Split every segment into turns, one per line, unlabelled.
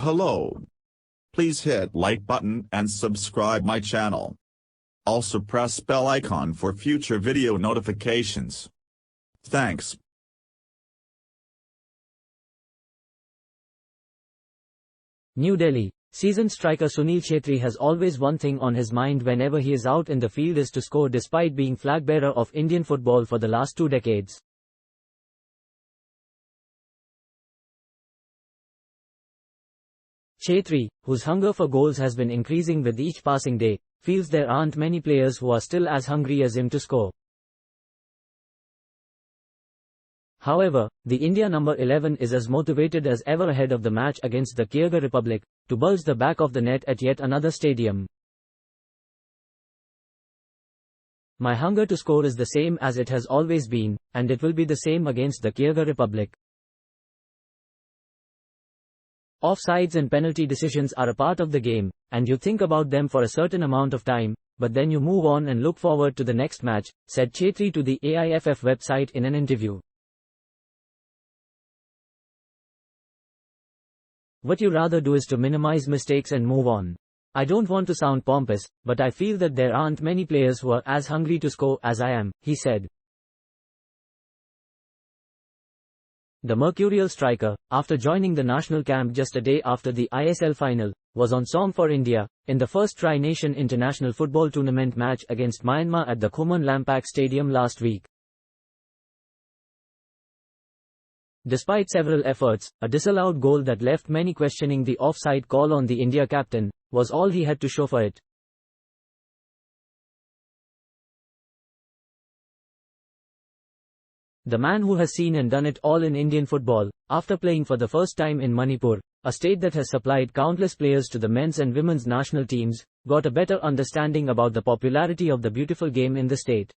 Hello. Please hit like button and subscribe my channel. Also press bell icon for future video notifications. Thanks.
New Delhi. Seasoned striker Sunil Chhetri has always one thing on his mind whenever he is out in the field is to score, despite being flagbearer of Indian football for the last 2 decades. Chhetri, whose hunger for goals has been increasing with each passing day, feels there aren't many players who are still as hungry as him to score. However, the India number 11 is as motivated as ever ahead of the match against the Kyrgyz Republic, to bulge the back of the net at yet another stadium. My hunger to score is the same as it has always been, and it will be the same against the Kyrgyz Republic. Offsides and penalty decisions are a part of the game, and you think about them for a certain amount of time, but then you move on and look forward to the next match, said Chhetri to the AIFF website in an interview. What you rather do is to minimize mistakes and move on. I don't want to sound pompous, but I feel that there aren't many players who are as hungry to score as I am, he said. The mercurial striker, after joining the national camp just a day after the ISL final, was on song for India, in the first Tri-Nation International Football Tournament match against Myanmar at the Khuman Lampak Stadium last week. Despite several efforts, a disallowed goal that left many questioning the offside call on the India captain, was all he had to show for it. The man who has seen and done it all in Indian football, after playing for the first time in Manipur, a state that has supplied countless players to the men's and women's national teams, got a better understanding about the popularity of the beautiful game in the state.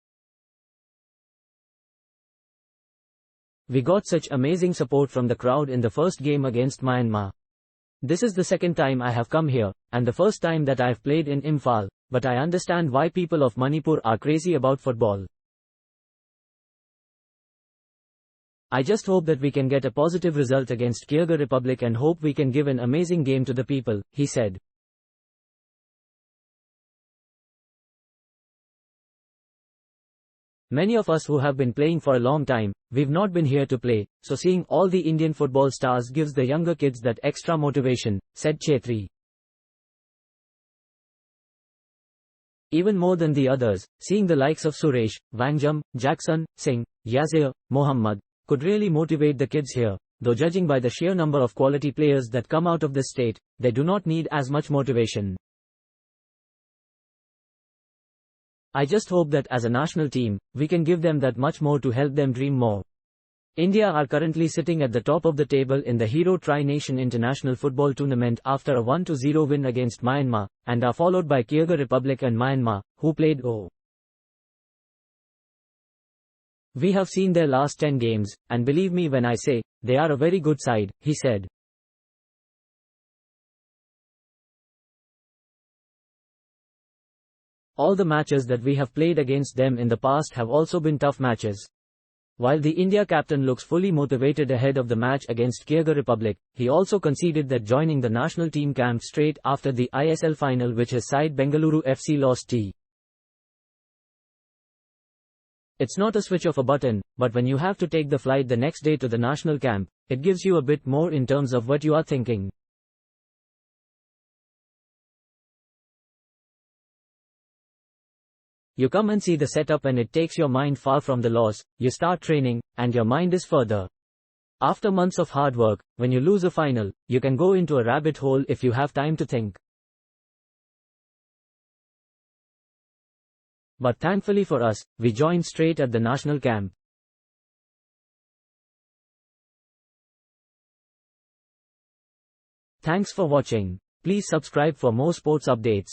We got such amazing support from the crowd in the first game against Myanmar. This is the second time I have come here, and the first time that I have played in Imphal, but I understand why people of Manipur are crazy about football. I just hope that we can get a positive result against Kyrgyz Republic and hope we can give an amazing game to the people, he said. Many of us who have been playing for a long time, we've not been here to play, so seeing all the Indian football stars gives the younger kids that extra motivation, said Chhetri. Even more than the others, seeing the likes of Suresh, Wangjam, Jackson, Singh, Yazir, Mohammad, could really motivate the kids here, though judging by the sheer number of quality players that come out of this state, they do not need as much motivation. I just hope that as a national team, we can give them that much more to help them dream more. India are currently sitting at the top of the table in the Hero Tri-Nation International Football Tournament after a 1-0 win against Myanmar, and are followed by Kyrgyz Republic and Myanmar, who played We have seen their last 10 games, and believe me when I say, they are a very good side, he said. All the matches that we have played against them in the past have also been tough matches. While the India captain looks fully motivated ahead of the match against Kyrgyz Republic, he also conceded that joining the national team camp straight after the ISL final which his side Bengaluru FC lost It's not a switch of a button, but when you have to take the flight the next day to the national camp, it gives you a bit more in terms of what you are thinking. You come and see the setup and it takes your mind far from the loss, you start training, and your mind is further. After months of hard work, when you lose a final, you can go into a rabbit hole if you have time to think. But thankfully for us, we joined straight at the national camp. Thanks for watching. Please subscribe for more sports updates.